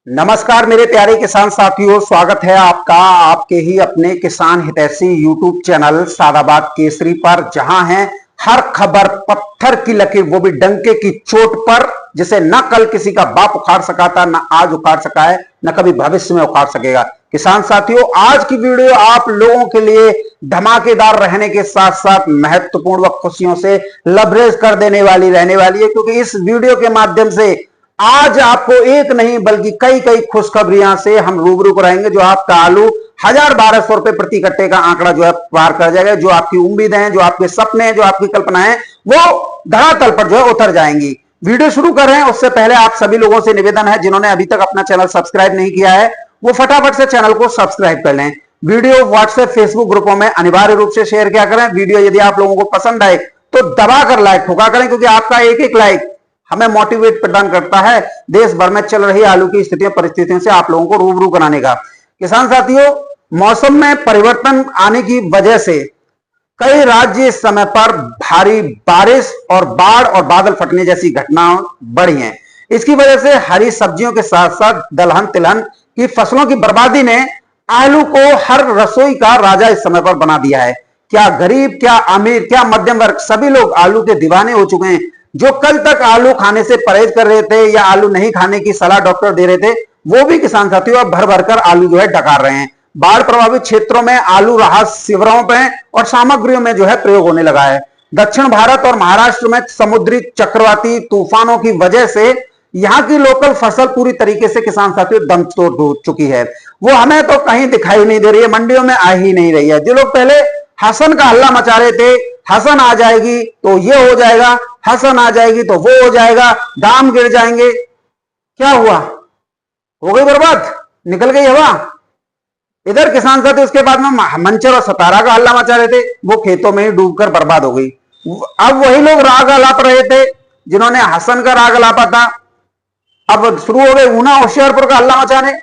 नमस्कार मेरे प्यारे किसान साथियों, स्वागत है आपका आपके ही अपने किसान हितैषी यूट्यूब चैनल सादाबाद केसरी पर, जहां है हर खबर पत्थर की लकीर, वो भी डंके की चोट पर, जिसे न कल किसी का बाप उखाड़ सका था, न आज उखाड़ सका है, न कभी भविष्य में उखाड़ सकेगा। किसान साथियों, आज की वीडियो आप लोगों के लिए धमाकेदार रहने के साथ साथ महत्वपूर्ण व खुशियों से लबरेज कर देने वाली रहने वाली है, क्योंकि इस वीडियो के माध्यम से आज आपको एक नहीं बल्कि कई कई खुशखबरियां से हम रूबरू कराएंगे, जो आपका आलू 1000-1200 रुपए प्रति कट्टे का आंकड़ा जो है पार कर जाएगा। जो आपकी उम्मीदें हैं, जो आपके सपने हैं, जो आपकी कल्पनाएं हैं, वो धरातल पर जो है उतर जाएंगी। वीडियो शुरू कर रहे हैं उससे पहले आप सभी लोगों से निवेदन है, जिन्होंने अभी तक अपना चैनल सब्सक्राइब नहीं किया है, वो फटाफट से चैनल को सब्सक्राइब कर लें। वीडियो व्हाट्सएप फेसबुक ग्रुपों में अनिवार्य रूप से शेयर किया करें। वीडियो यदि आप लोगों को पसंद आए तो दबाकर लाइक ठोका करें, क्योंकि आपका एक एक लाइक हमें मोटिवेट प्रदान करता है देश भर में चल रही आलू की स्थितियों परिस्थितियों से आप लोगों को रूबरू कराने का। किसान साथियों, मौसम में परिवर्तन आने की वजह से कई राज्य इस समय पर भारी बारिश और बाढ़ और बादल फटने जैसी घटनाएं बढ़ी हैं। इसकी वजह से हरी सब्जियों के साथ साथ दलहन तिलहन की फसलों की बर्बादी ने आलू को हर रसोई का राजा इस समय पर बना दिया है। क्या गरीब, क्या अमीर, क्या मध्यम वर्ग, सभी लोग आलू के दीवाने हो चुके हैं। जो कल तक आलू खाने से परहेज कर रहे थे या आलू नहीं खाने की सलाह डॉक्टर दे रहे थे, वो भी किसान साथियों अब भर भर कर आलू जो है डकार रहे हैं। बाढ़ प्रभावित क्षेत्रों में आलू राहत शिविरों में और सामग्रियों में जो है प्रयोग होने लगा है। दक्षिण भारत और महाराष्ट्र में समुद्री चक्रवाती तूफानों की वजह से यहाँ की लोकल फसल पूरी तरीके से किसान साथियों दम तोड़ चुकी है। वो हमें तो कहीं दिखाई नहीं दे रही है, मंडियों में आ ही नहीं रही है। जो लोग पहले हसन का हल्ला मचा रहे थे, हसन आ जाएगी तो ये हो जाएगा, हसन आ जाएगी तो वो हो जाएगा, दाम गिर जाएंगे, क्या हुआ? हो गई बर्बाद, निकल गई हवा। इधर किसान साथी उसके बाद में मंचर और सतारा का हल्ला मचा रहे थे, वो खेतों में ही डूबकर बर्बाद हो गई। अब वही लोग राग अलाप रहे थे जिन्होंने हसन का राग अलापा था, अब शुरू हो गए ऊना होशियारपुर का हल्ला मचाने।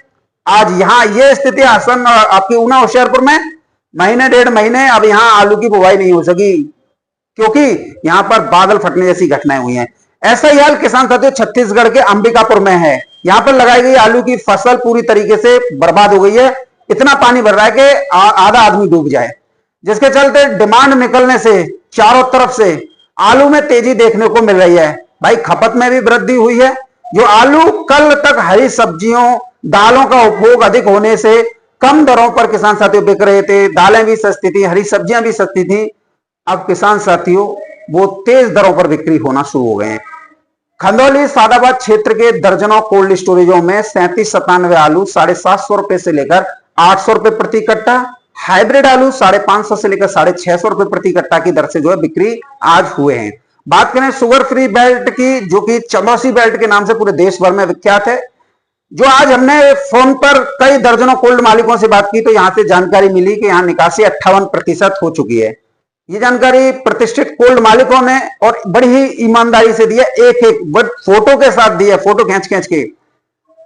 आज यहां ये स्थिति हसन आपकी ऊना होशियारपुर में महीने डेढ़ महीने अब यहां आलू की बुवाई नहीं हो सकी, क्योंकि यहां पर बादल फटने जैसी घटनाएं हुई हैं। ऐसा ही हाल किसान साथियों छत्तीसगढ़ के अंबिकापुर में है। यहां पर लगाई गई आलू की फसल पूरी तरीके से बर्बाद हो गई है। इतना पानी भर रहा है कि आधा आदमी डूब जाए, जिसके चलते डिमांड निकलने से चारों तरफ से आलू में तेजी देखने को मिल रही है। भाई खपत में भी वृद्धि हुई है। जो आलू कल तक हरी सब्जियों दालों का उपभोग अधिक होने से कम दरों पर किसान साथियों बिक रहे थे, दालें भी सस्ती थी, हरी सब्जियां भी सस्ती थी, अब किसान साथियों वो तेज दरों पर बिक्री होना शुरू हो गए हैं। खंदौली सादाबाद क्षेत्र के दर्जनों कोल्ड स्टोरेजों में 37-97 आलू 750 रुपए से लेकर 800 रुपए प्रति कट्टा, हाइब्रिड आलू 550 से लेकर 650 रुपए प्रति कट्टा की दर से जो है बिक्री आज हुए हैं। बात करें शुगर फ्री बेल्ट की, जो कि चंदौसी बेल्ट के नाम से पूरे देश भर में विख्यात है, जो आज हमने फोन पर कई दर्जनों कोल्ड मालिकों से बात की तो यहां से जानकारी मिली कि यहां निकासी 58% हो चुकी है। ये जानकारी प्रतिष्ठित कोल्ड मालिकों ने और बड़ी ही ईमानदारी से दी है, एक एक फोटो के साथ दी है, फोटो खींच खींच के।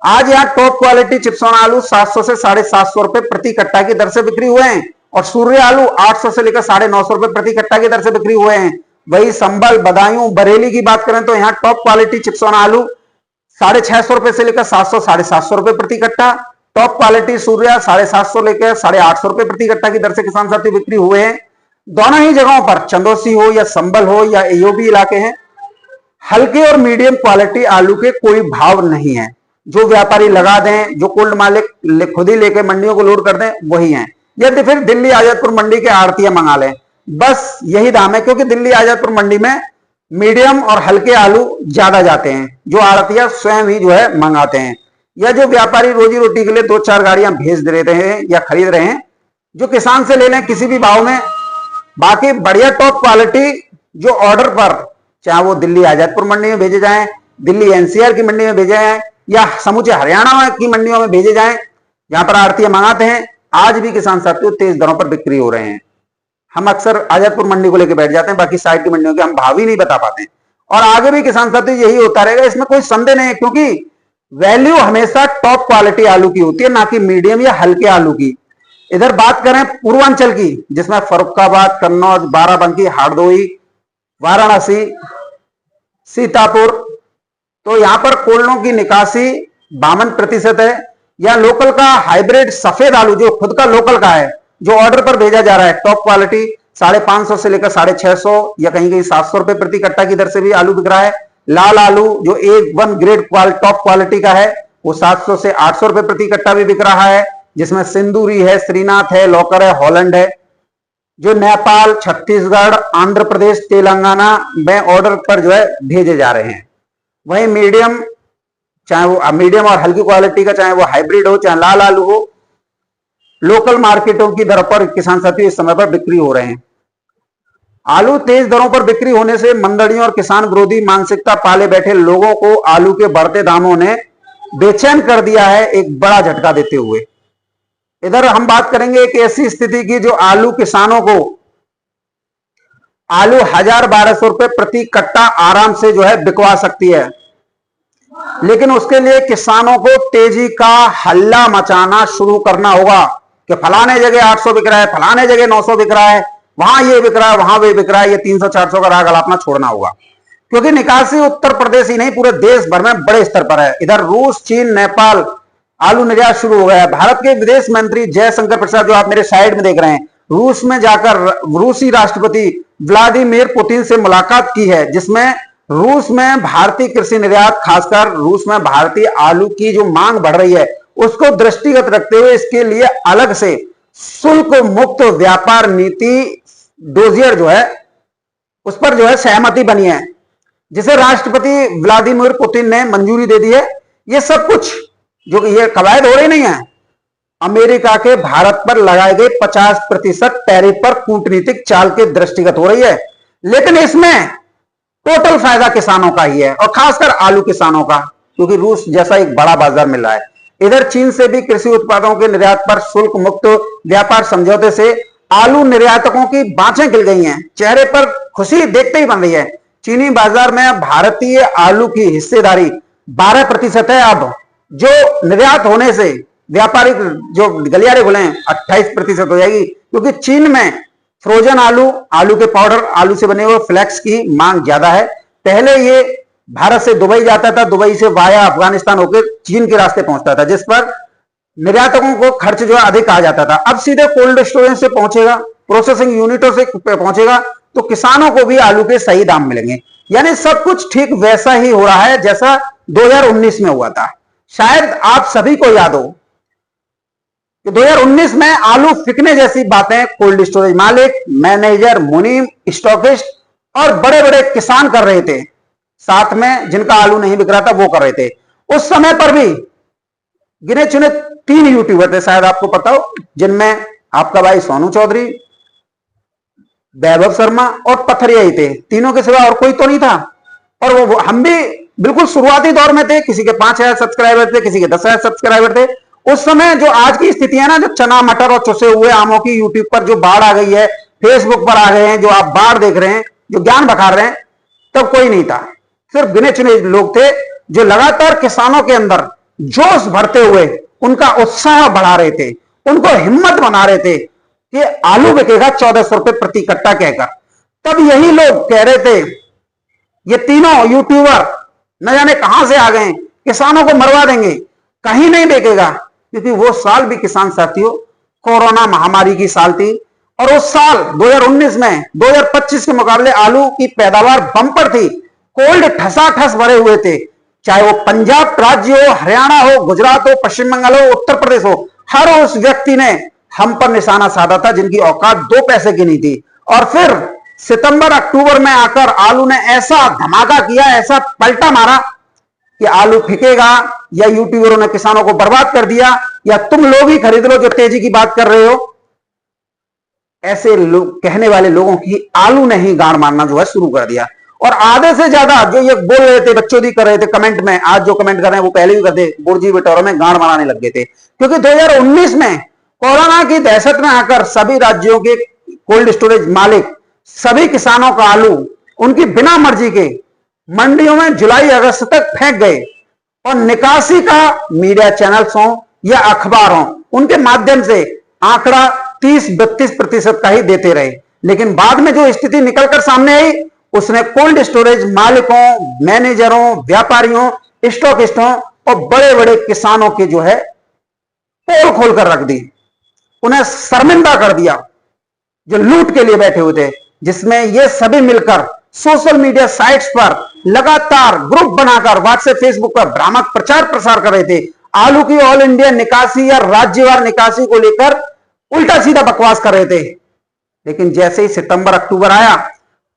आज यहाँ टॉप क्वालिटी चिप्सोना आलू 700 से 750 रुपए प्रति कट्टा की दर से बिक्री हुए हैं, और सूर्य आलू 800 से लेकर 950 रुपए प्रति कट्टा की दर से बिक्री हुए हैं। वही संभल, बदायूं, बरेली की बात करें तो यहाँ टॉप क्वालिटी चिप्सोना आलू 650 रुपए से लेकर 700-750 रुपए प्रति कट्टा, टॉप क्वालिटी सूर्या 750 लेकर 850 रुपए प्रति कट्टा की दर से किसान साथी बिक्री हुए हैं। दोनों ही जगहों पर चंदौसी हो या संभल हो या एओबी इलाके हैं, हल्के और मीडियम क्वालिटी आलू के कोई भाव नहीं है। जो व्यापारी लगा दें, जो कोल्ड मालिक खुद ही लेके मंडियों को लोड कर दें, वही है। यदि फिर दिल्ली आजादपुर मंडी के आड़तियां मंगा लें, बस यही दाम है, क्योंकि दिल्ली आजादपुर मंडी में मीडियम और हल्के आलू ज्यादा जाते हैं, जो आड़तिया स्वयं ही जो है मंगाते हैं, या जो व्यापारी रोजी रोटी के लिए 2-4 गाड़ियां भेज दे रहे हैं या खरीद रहे हैं, जो किसान से ले लें किसी भी भाव में। बाकी बढ़िया टॉप क्वालिटी जो ऑर्डर पर, चाहे वो दिल्ली आजादपुर मंडी में भेजे जाएं, दिल्ली एनसीआर की मंडी में भेजे जाएं, या समूचे हरियाणा की मंडियों में भेजे जाएं, जहां पर आड़तियां मंगाते हैं, आज भी किसान साथियों तेज दरों पर बिक्री हो रहे हैं। हम अक्सर आजादपुर मंडी को लेकर बैठ जाते हैं, बाकी साइड की मंडियों के हम भाव ही नहीं बता पाते, और आगे भी किसान साथियों यही होता रहेगा, इसमें कोई संदेह नहीं है, क्योंकि वैल्यू हमेशा टॉप क्वालिटी आलू की होती है, ना कि मीडियम या हल्के आलू की। इधर बात करें पूर्वांचल की, जिसमें फर्रुखाबाद, कन्नौज, बाराबंकी, हरदोई, वाराणसी, सीतापुर, तो यहां पर कोल्डों की निकासी 52% है, या लोकल का हाइब्रिड सफेद आलू जो खुद का लोकल का है, जो ऑर्डर पर भेजा जा रहा है, टॉप क्वालिटी 550 से लेकर 650 या कहीं कहीं 700 रुपए प्रति कट्टा की दर से भी आलू बिक रहा है। लाल आलू जो A1 ग्रेड टॉप क्वालिटी का है वो 700 से 800 रुपए प्रति कट्टा भी बिक रहा है, जिसमें सिंदूरी है, श्रीनाथ है, लॉकर है, हॉलैंड है, जो नेपाल, छत्तीसगढ़, आंध्र प्रदेश, तेलंगाना में ऑर्डर पर जो है भेजे जा रहे हैं। वहीं मीडियम, चाहे वो मीडियम और हल्की क्वालिटी का, चाहे वो हाइब्रिड हो, चाहे लाल आलू हो, लोकल मार्केटों की दर पर किसान साथी इस समय पर बिक्री हो रहे हैं। आलू तेज दरों पर बिक्री होने से मंडलियों और किसान विरोधी मानसिकता पाले बैठे लोगों को आलू के बढ़ते दामों ने बेचैन कर दिया है, एक बड़ा झटका देते हुए। इधर हम बात करेंगे एक ऐसी स्थिति की जो आलू किसानों को आलू 1000-1200 रुपए प्रति कट्टा आराम से जो है बिकवा सकती है, लेकिन उसके लिए किसानों को तेजी का हल्ला मचाना शुरू करना होगा कि फलाने जगह 800 बिक रहा है, फलाने जगह 900 बिक रहा है, वहां ये बिक रहा है, वहां वे बिक रहा है, ये 300-400 का राग अलापना छोड़ना होगा, क्योंकि निकासी उत्तर प्रदेश ही नहीं पूरे देश भर में बड़े स्तर पर है। इधर रूस, चीन, नेपाल आलू निर्यात शुरू हो गया है। भारत के विदेश मंत्री जयशंकर प्रसाद, जो आप मेरे साइड में देख रहे हैं, रूस में जाकर रूसी राष्ट्रपति व्लादिमीर पुतिन से मुलाकात की है, जिसमें रूस में भारतीय कृषि निर्यात, खासकर रूस में भारतीय आलू की जो मांग बढ़ रही है उसको दृष्टिगत रखते हुए इसके लिए अलग से शुल्क मुक्त व्यापार नीति डोजियर जो है उस पर जो है सहमति बनी है, जिसे राष्ट्रपति व्लादिमीर पुतिन ने मंजूरी दे दी है। ये सब कुछ जो ये कवायद हो रही नहीं है, अमेरिका के भारत पर लगाए गए 50% टैरिफ पर कूटनीतिक चाल के दृष्टिगत हो रही है, लेकिन इसमें टोटल फायदा किसानों का ही है और खासकर आलू किसानों का, क्योंकि रूस जैसा एक बड़ा बाजार मिल रहा है। इधर चीन से भी कृषि उत्पादों के निर्यात पर शुल्क मुक्त व्यापार समझौते से आलू निर्यातकों की बाँचें खिल गई हैं, चेहरे पर खुशी देखते ही बन रही है। चीनी बाजार में भारतीय आलू की हिस्सेदारी 12% है। अब जो निर्यात होने से व्यापारिक जो गलियारे खुले हैं 28% हो जाएगी, क्योंकि चीन में फ्रोजन आलू, आलू के पाउडर, आलू से बने हुए फ्लेक्स की मांग ज्यादा है। पहले ये भारत से दुबई जाता था, दुबई से वाया अफगानिस्तान होकर चीन के रास्ते पहुंचता था, जिस पर निर्यातकों को खर्च जो है अधिक आ जाता था। अब सीधे कोल्ड स्टोरेज से पहुंचेगा, प्रोसेसिंग यूनिटों से पहुंचेगा, तो किसानों को भी आलू के सही दाम मिलेंगे। यानी सब कुछ ठीक वैसा ही हो रहा है जैसा 2019 में हुआ था। शायद आप सभी को याद हो कि 2019 में आलू फिकने जैसी बातें कोल्ड स्टोरेज मालिक, मैनेजर, मुनीम, स्टॉकिस्ट और बड़े बड़े किसान कर रहे थे, साथ में जिनका आलू नहीं बिक रहा था वो कर रहे थे। उस समय पर भी गिने चुने 3 यूट्यूबर थे, शायद आपको पता हो, जिनमें आपका भाई सोनू चौधरी, वैभव शर्मा और पथरिया ही थे। तीनों के सिवा और कोई तो नहीं था। और वो हम भी बिल्कुल शुरुआती दौर में थे, किसी के 5000 सब्सक्राइबर थे, किसी के 10,000 सब्सक्राइबर थे। उस समय जो आज की स्थिति है ना, जो चना मटर और चुसे हुए आमों की यूट्यूब पर जो बाढ़ आ गई है, फेसबुक पर आ गए हैं, जो आप बाढ़ देख रहे हैं, जो ज्ञान बखार रहे हैं, तब कोई नहीं था। सिर्फ गिने चुने लोग थे जो लगातार किसानों के अंदर जोश भरते हुए उनका उत्साह बढ़ा रहे थे, उनको हिम्मत बना रहे थे कि आलू बिकेगा 1400 रुपए प्रति कट्टा कहकर। तब यही लोग कह रहे थे, ये तीनों यूट्यूबर न जाने कहां से आ गए, किसानों को मरवा देंगे, कहीं नहीं बिकेगा, क्योंकि वो साल भी किसान साथियों कोरोना महामारी की साल थी। और उस साल 2019 में 2025 के मुकाबले आलू की पैदावार बम्पर थी। कोल्ड ठसाठस भरे हुए थे, चाहे वो पंजाब राज्य हो, हरियाणा हो, गुजरात हो, पश्चिम बंगाल हो, उत्तर प्रदेश हो, हर उस व्यक्ति ने हम पर निशाना साधा था जिनकी औकात 2 पैसे की नहीं थी। और फिर सितंबर अक्टूबर में आकर आलू ने ऐसा धमाका किया, ऐसा पलटा मारा कि आलू फिकेगा, या यूट्यूबरों ने किसानों को बर्बाद कर दिया, या तुम लोग ही खरीद लो जो तेजी की बात कर रहे हो। ऐसे लोग, कहने वाले लोगों की आलू ने ही गाड़ मारना जो है शुरू कर दिया। और आधे से ज्यादा जो ये बोल रहे थे, बच्चों दी कर रहे थे कमेंट में, आज जो कमेंट कर रहे हैं वो पहले भी करते, बुर्जी बिटोरों में गाड़ मारने लग गए थे। क्योंकि 2019 में कोरोना की दहशत में आकर सभी राज्यों के कोल्ड स्टोरेज मालिक, सभी किसानों का आलू उनकी बिना मर्जी के मंडियों में जुलाई अगस्त तक फेंक गए। और निकासी का मीडिया चैनल्स हों या अखबार हों, उनके माध्यम से आंकड़ा 30-32% का ही देते रहे। लेकिन बाद में जो स्थिति निकलकर सामने आई, उसने कोल्ड स्टोरेज मालिकों, मैनेजरों, व्यापारियों, स्टॉकिस्टों और बड़े बड़े किसानों के जो है पोल खोल कर रख दी, उन्हें शर्मिंदा कर दिया जो लूट के लिए बैठे हुए थे, जिसमें ये सभी मिलकर सोशल मीडिया साइट्स पर लगातार ग्रुप बनाकर व्हाट्सएप फेसबुक पर भ्रामक प्रचार प्रसार कर रहे थे। आलू की ऑल इंडिया निकासी या राज्यवार निकासी को लेकर उल्टा सीधा बकवास कर रहे थे। लेकिन जैसे ही सितंबर अक्टूबर आया,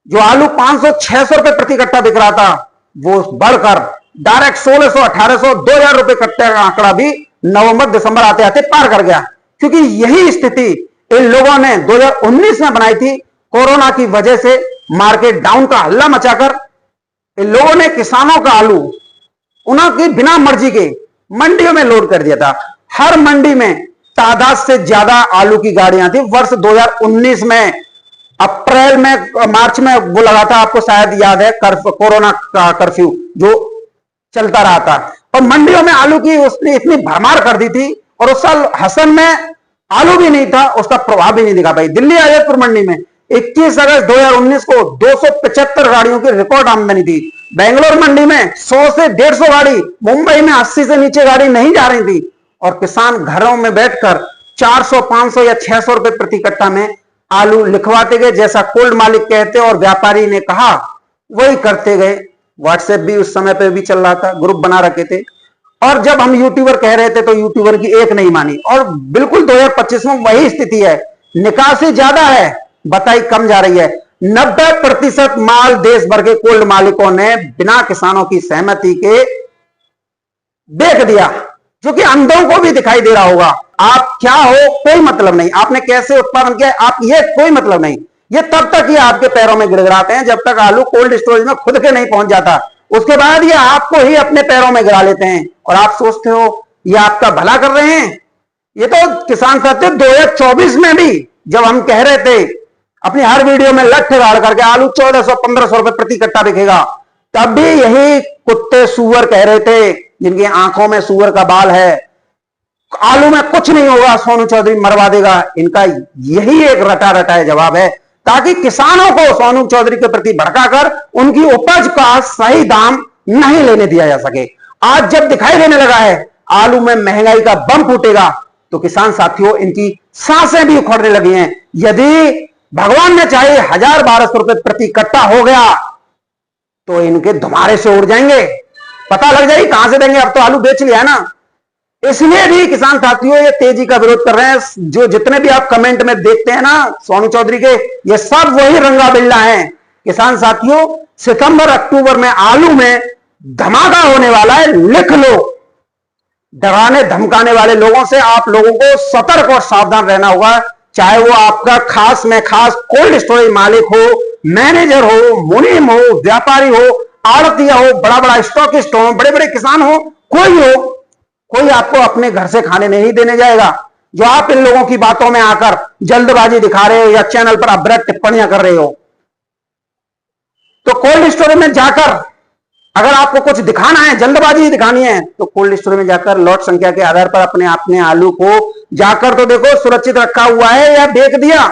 जो आलू 500-600 रुपए प्रति कट्टा बिक रहा था, वो बढ़कर डायरेक्ट 1600, 1800, 2000 रुपए कट्टे का आंकड़ा भी नवंबर दिसंबर आते आते पार कर गया। क्योंकि यही स्थिति इन लोगों ने 2019 में बनाई थी। कोरोना की वजह से मार्केट डाउन का हल्ला मचाकर इन लोगों ने किसानों का आलू उनकी बिना मर्जी के मंडियों में लोड कर दिया था। हर मंडी में तादाद से ज्यादा आलू की गाड़ियां थी। वर्ष 2019 में अप्रैल में मार्च में वो लगा था, आपको शायद याद है, कोरोना का कर्फ्यू जो चलता रहा था, और मंडियों में आलू की उसने इतनी भरमार कर दी थी। और उस साल हसन में आलू भी नहीं था, उसका प्रभाव भी नहीं दिखा भाई। दिल्ली आजादपुर मंडी में 21 अगस्त 2019 को 275 गाड़ियों की रिकॉर्ड आमदनी थी। बेंगलोर मंडी में 100 से 150 गाड़ी, मुंबई में 80 से नीचे गाड़ी नहीं जा रही थी। और किसान घरों में बैठकर 400, 500 या 600 रुपए प्रति कट्टा में आलू लिखवाते गए, जैसा कोल्ड मालिक कहते और व्यापारी ने कहा वही करते गए। व्हाट्सएप भी उस समय पे भी चल रहा था, ग्रुप बना रखे थे। और जब हम यूट्यूबर कह रहे थे तो यूट्यूबर की एक नहीं मानी। और बिल्कुल 2025 में वही स्थिति है। निकासी ज्यादा है, बताई कम जा रही है। 90% माल देश भर के कोल्ड मालिकों ने बिना किसानों की सहमति के बेच दिया, जो कि अंधों को भी दिखाई दे रहा होगा। आप क्या हो कोई मतलब नहीं, आपने कैसे उत्पादन किया आप ये कोई मतलब नहीं। ये तब तक ये आपके पैरों में गिड़गिड़ाते हैं जब तक आलू कोल्ड स्टोरेज में खुद के नहीं पहुंच जाता। उसके बाद ये आपको ही अपने पैरों में गिरा लेते हैं और आप सोचते हो ये आपका भला कर रहे हैं। ये तो किसान साथी 2024 में भी जब हम कह रहे थे अपनी हर वीडियो में लठ गाड़ करके आलू 1400-1500 रुपए प्रति कट्टा बिकेगा, तब भी यही कुत्ते सूअर कह रहे थे जिनकी आंखों में सूअर का बाल है, आलू में कुछ नहीं होगा, सोनू चौधरी मरवा देगा। इनका यही एक रटा रटा जवाब है, ताकि किसानों को सोनू चौधरी के प्रति भड़काकर उनकी उपज का सही दाम नहीं लेने दिया जा सके। आज जब दिखाई देने लगा है आलू में महंगाई का बम फूटेगा, तो किसान साथियों इनकी सांसें भी उखड़ने लगी हैं। यदि भगवान ने चाहे 1000-1200 रुपए प्रति कट्टा हो गया तो इनके धुमारे से उड़ जाएंगे, पता लग जाएगी कहां से देंगे। अब तो आलू बेच लिया है ना, इसलिए भी किसान साथियों ये तेजी का विरोध कर रहे हैं। जो जितने भी आप कमेंट में देखते हैं ना सोनू चौधरी के, ये सब वही रंगा बिल्ला हैं। किसान साथियों सितंबर अक्टूबर में आलू में धमाका होने वाला है, लिख लो। डराने धमकाने वाले लोगों से आप लोगों को सतर्क और सावधान रहना होगा, चाहे वो आपका खास में खास कोल्ड स्टोरेज मालिक हो, मैनेजर हो, मुनीम हो, व्यापारी हो, आड़तिया हो, बड़ा बड़ा स्टॉकिस्ट हो, बड़े बड़े किसान हो, कोई हो, कोई आपको अपने घर से खाने नहीं देने जाएगा। जो आप इन लोगों की बातों में आकर जल्दबाजी दिखा रहे हो या चैनल पर अभद्र टिप्पणियां कर रहे हो, तो कोल्ड स्टोरेज में जाकर अगर आपको कुछ दिखाना है, जल्दबाजी दिखानी है, तो कोल्ड स्टोरेज में जाकर लॉट संख्या के आधार पर अपने आलू को जाकर तो देखो सुरक्षित रखा हुआ है या बेच दिया।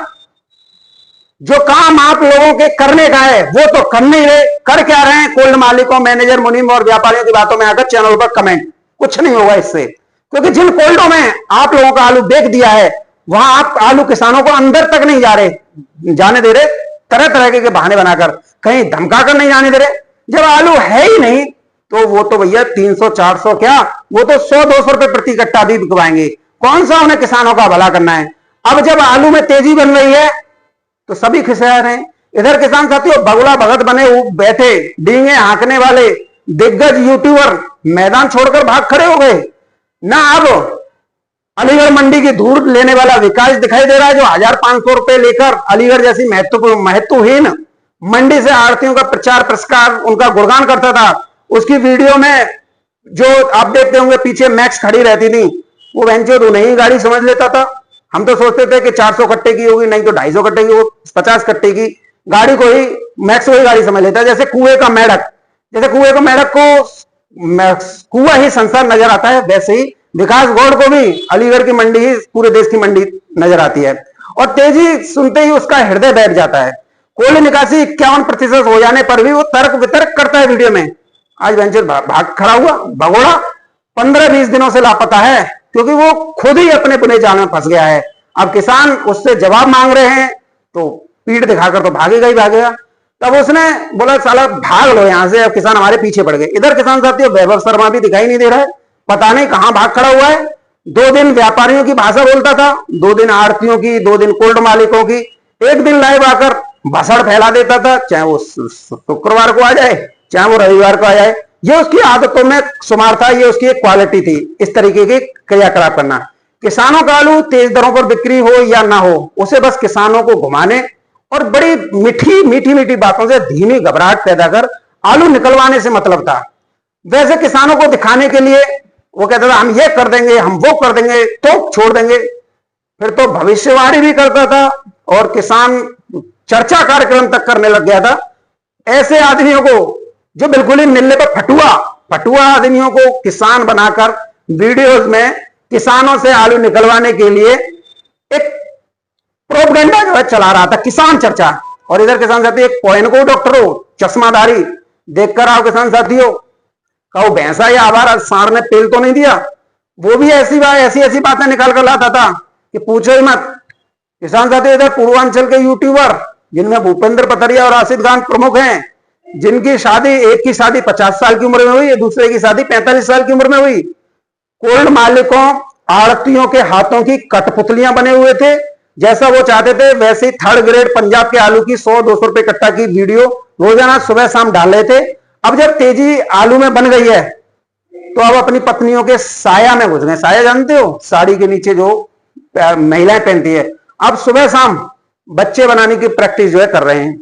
जो काम आप लोगों के करने का है वो तो कर नहीं रहे, कर क्या रहे हैं? कोल्ड मालिकों, मैनेजर, मुनीम और व्यापारियों की बातों में आकर चैनल पर कमेंट, कुछ नहीं होगा इससे। क्योंकि जिन कोल्डों में आप लोगों का आलू बेच दिया है वहां आप आलू किसानों को अंदर तक नहीं जाने दे रहे, तरह तरह के बहाने बनाकर, कहीं धमकाकर नहीं जाने दे रहे। जब आलू है ही नहीं तो वो तो भैया 300-400 क्या, वो तो 100-200 रुपए प्रति कट्टा भी बिकवाएंगे। कौन सा उन्हें किसानों का भला करना है? अब जब आलू में तेजी बन रही है तो सभी खिसिया रहे हैं। इधर किसान साथियों बगुला भगत बने बैठे डींगे हाँकने वाले दिग्गज यूट्यूबर मैदान छोड़कर भाग खड़े हो गए ना। अब अलीगढ़ मंडी की धूल लेने वाला विकास दिखाई दे रहा है, जो 1500 रुपए लेकर अलीगढ़ जैसी महत्वहीन मंडी से आड़तियों का प्रचार प्रसार उनका गुणगान करता था। उसकी वीडियो में जो आप देखते होंगे पीछे मैक्स खड़ी रहती थी, वो वेंचो तो नहीं गाड़ी समझ लेता था। हम तो सोचते थे कि 400 कट्टे की होगी, नहीं तो 250 कट्टे की, वो 50 कट्टे की गाड़ी को ही मैक्स वही गाड़ी समझ लेता है। जैसे कुएं का मेढक, जैसे कुएं का मेढक को कुआं ही संसार नजर आता है, वैसे ही विकास गौड़ को भी अलीगढ़ की मंडी ही पूरे देश की मंडी नजर आती है। और तेजी सुनते ही उसका हृदय बैठ जाता है। कोल्ड निकासी 51% हो जाने पर भी वो तर्क वितर्क करता है वीडियो में। आज वेंचर भाग खड़ा हुआ भगोड़ा, 15-20 दिनों से लापता है, क्योंकि वो खुद ही अपने बुने जाल में फंस गया है। अब किसान उससे जवाब मांग रहे हैं तो पीठ दिखाकर तो भागेगा ही भागेगा। तब उसने बोला साला भाग लो यहां से, अब किसान हमारे पीछे पड़ गए। इधर किसान साथियों वैभव शर्मा भी दिखाई नहीं दे रहा है, पता नहीं कहां भाग खड़ा हुआ है। 2 दिन व्यापारियों की भाषा बोलता था, 2 दिन आड़तियों की, 2 दिन कोल्ड मालिकों की, एक दिन लाइव आकर भसड़ फैला देता था, चाहे वो शुक्रवार को आ जाए चाहे वो रविवार को आ जाए। ये उसकी आदतों में शुमार था, ये उसकी एक क्वालिटी थी, इस तरीके की क्रियाकलाप करना। किसानों का आलू तेज दरों पर बिक्री हो या ना हो, उसे बस किसानों को घुमाने और बड़ी मीठी मीठी मीठी बातों से धीमी घबराहट पैदा कर आलू निकलवाने से मतलब था। वैसे किसानों को दिखाने के लिए वो कहता था हम ये कर देंगे, हम वो कर देंगे, तो छोड़ देंगे। फिर तो भविष्यवाणी भी करता था और किसान चर्चा कार्यक्रम तक करने लग गया था। ऐसे आदमियों को, जो बिल्कुल ही मिलने पर फटुआ आदमियों को किसान बनाकर वीडियोज में किसानों से आलू निकलवाने के लिए एक प्रोपगेंडा जो है चला रहा था, किसान चर्चा। और इधर किसान साथी एक पॉइंट को डॉक्टर हो चश्माधारी देखकर आओ किसान साथियों, कहो भैंसा या आवारा सांड ने तेल तो नहीं दिया। वो भी ऐसी ऐसी बातें निकाल कर लाता था कि पूछो ही मत। किसान साथियों इधर पूर्वांचल के यूट्यूबर, जिनमें भूपेंद्र पथरिया और राशिद खान प्रमुख हैं, जिनकी शादी, एक की शादी 50 साल की उम्र में हुई, दूसरे की शादी 45 साल की उम्र में हुई, कोल्ड मालिकों आड़तियों के हाथों की कठपुतलियां बने हुए थे। जैसा वो चाहते थे वैसे ही 3rd ग्रेड पंजाब के आलू की 100-200 रुपए कट्टा की वीडियो रोजाना सुबह शाम डाल रहे थे। अब जब तेजी आलू में बन गई है तो अब अपनी पत्नियों के साया में घुस गए। साया जानते हो, साड़ी के नीचे जो महिलाएं पहनती है। अब सुबह शाम बच्चे बनाने की प्रैक्टिस जो है कर रहे हैं।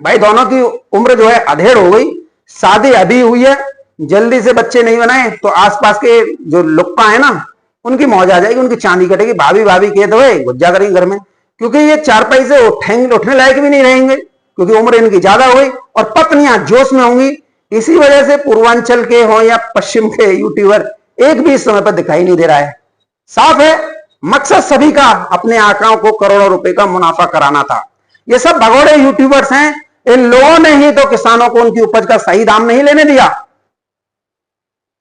भाई दोनों की उम्र जो है अधेड़ हो गई, शादी अभी हुई है, जल्दी से बच्चे नहीं बनाए तो आसपास के जो लुक्का है ना, उनकी मौज आ जाएगी, उनकी चांदी कटेगी। भाभी भाभी कह दो गुज्जा करेंगे घर में, क्योंकि ये चारपाई से उठने लायक भी नहीं रहेंगे, क्योंकि उम्र इनकी ज्यादा हुई और पत्नियां जोश में होंगी। इसी वजह से पूर्वांचल के हो या पश्चिम के यूट्यूबर एक भी इस समय पर दिखाई नहीं दे रहा है। साफ है मकसद सभी का अपने आंकड़ों को करोड़ों रुपए का मुनाफा कराना था। ये सब भगोड़े यूट्यूबर्स हैं, इन लोगों ने ही तो किसानों को उनकी उपज का सही दाम नहीं लेने दिया।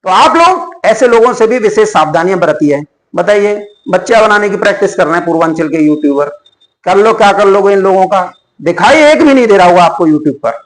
तो आप लोग ऐसे लोगों से भी विशेष सावधानियां बरतिए। बताइए, बच्चा बनाने की प्रैक्टिस कर रहे हैं पूर्वांचल के यूट्यूबर, कर लो क्या कर लोगे इन लोगों का, दिखाई एक भी नहीं दे रहा होगा आपको यूट्यूब पर।